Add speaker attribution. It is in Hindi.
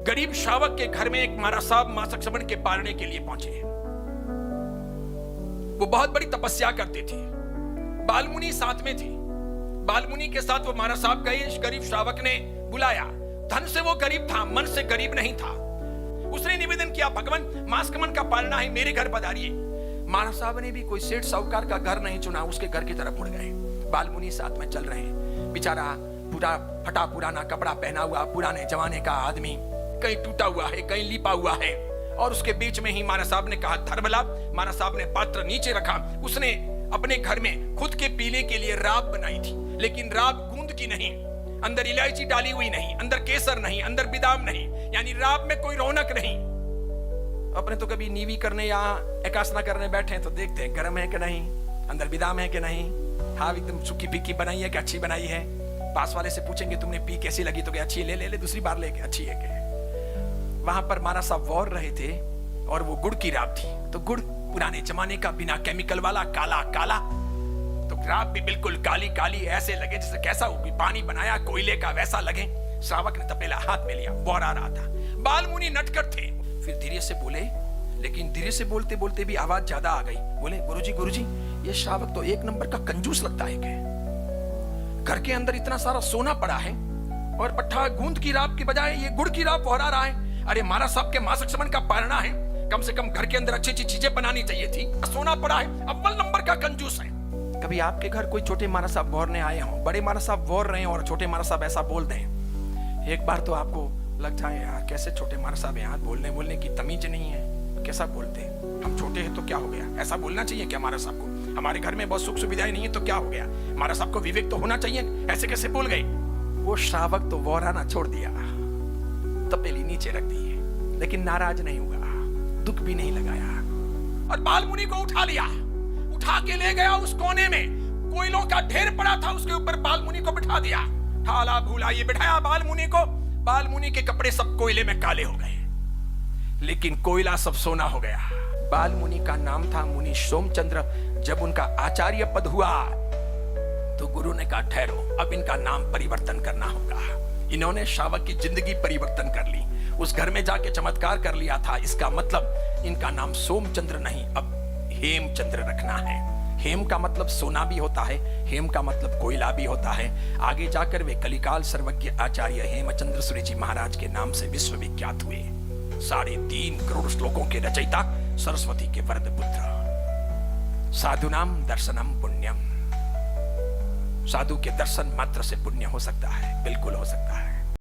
Speaker 1: गरीब श्रावक के घर में एक महाराज साहब मासिक श्रवण के पालने के लिए पहुंचे। वो बहुत बड़ी तपस्या करते थे। बालमुनि साथ में थे। बालमुनि के साथ वो महाराज साहब गए। गरीब श्रावक ने बुलाया। धन से वो गरीब था, मन से गरीब नहीं था। उसने निवेदन किया, भगवान मास्कमन का पालना है, मेरे घर पधारिए। महाराज साहब ने भी कोई सेठ साहूकार का घर नहीं चुना, उसके घर की तरफ मुड़ गए। बालमुनि साथ में चल रहे हैं। बेचारा पूरा फटा पुराना कपड़ा पहना हुआ, पुराने जमाने का आदमी, कहीं टूटा हुआ है, कहीं लिपा हुआ है। और उसके बीच में ही महाराज साहब ने कहा, धर्मलाभ। महाराज साहब ने पात्र नीचे रखा। उसने अपने घर में खुद के पीने के लिए राब बनाई थी, लेकिन राब गूंद की नहीं, अंदर इलायची डाली हुई नहीं, अंदर केसर नहीं, अंदर बादाम नहीं, यानी राब में कोई रौनक नहीं। अपने तो कभी नीवी करने या एकासना करने बैठे तो देखते हैं गर्म है कि नहीं, अंदर बादाम है कि नहीं। हाँ, एकदम सूखी फीकी बनाई है कि अच्छी बनाई है। पास वाले से पूछेंगे तुमने पी कैसी लगी, तो अच्छी है, ले दूसरी बार लेके अच्छी है के। वहां पर महाराज साहब वौर रहे थे और वो गुड़ की राब थी। तो गुड़ पुराने जमाने का, बिना केमिकल वाला, काला काला। तो राब भी बिल्कुल काली काली, ऐसे लगे जैसे कैसा होगी पानी बनाया कोयले का, वैसा लगे। श्रावक ने तपेला हाथ में लिया, वौर आ रहा था। बालमुनि नटखट थे। फिर धीरे से बोले, लेकिन धीरे से बोलते बोलते भी आवाज ज्यादा आ गई। बोले, गुरुजी ये श्रावक तो एक नंबर का कंजूस लगता है। घर के अंदर इतना सारा सोना पड़ा है और पट्टा गूंद की राब की बजाय ये गुड़ की राब वहरा रहा है। अरे महाराज साहब के मासिक श्रवण का पालना है, कम से कम घर के अंदर अच्छी अच्छी चीजें बनानी चाहिए थी। सोना पड़ा है, अव्वल नंबर का कंजूस है। कभी आपके घर कोई छोटे महाराज साहब वौरने आए हों, बड़े महाराज साहब वौर रहे हैं और छोटे महाराज साहब ऐसा बोल दें, एक बार तो आपको लग जाए, यार कैसे छोटे महाराज साहब यहाँ बोलने की तमीज नहीं है, कैसा बोलते हैं। हम छोटे हैं तो क्या हो गया, ऐसा बोलना चाहिए क्या महाराज साहब को? हमारे घर में बहुत सुख सुविधाएं नहीं है तो क्या हो गया? महाराज साहब को विवेक तो होना चाहिए, ऐसे कैसे बोल गए? वो श्रावक तो वौराना छोड़ दिया, तपेली नीचे रख दी है, लेकिन नाराज नहीं हुआ, दुख भी नहीं लगाया। और बालमुनि को उठा लिया, उठा के ले गया उस कोने में। कोयलों का ढेर पड़ा था, उसके ऊपर बालमुनि को बिठा दिया। ठाला भूला ये बिठाया बालमुनि को। बालमुनि के कपड़े सब कोयले में काले हो गए, लेकिन कोयला सब सोना हो गया। बालमुनि का नाम था मुनि सोमचंद्र। जब उनका आचार्य पद हुआ तो गुरु ने कहा, ठहरो, अब इनका नाम परिवर्तन करना होगा। इन्होंने श्रावक की जिंदगी परिवर्तन कर ली, उस घर में जाके चमत्कार कर लिया था। इसका मतलब इनका नाम सोमचंद्र नहीं, अब हेमचंद्र रखना है। हेम का मतलब सोना भी होता है, हेम का मतलब कोयला भी होता है। आगे जाकर वे कलिकाल सर्वज्ञ आचार्य हेमचंद्र सूर्य जी महाराज के नाम से विश्वविख्यात हुए। 3.5 करोड़ श्लोकों के रचयिता, सरस्वती के वरद पुत्र। साधुनाम दर्शनम पुण्यम। साधु के दर्शन मात्र से पुण्य हो सकता है, बिल्कुल हो सकता है।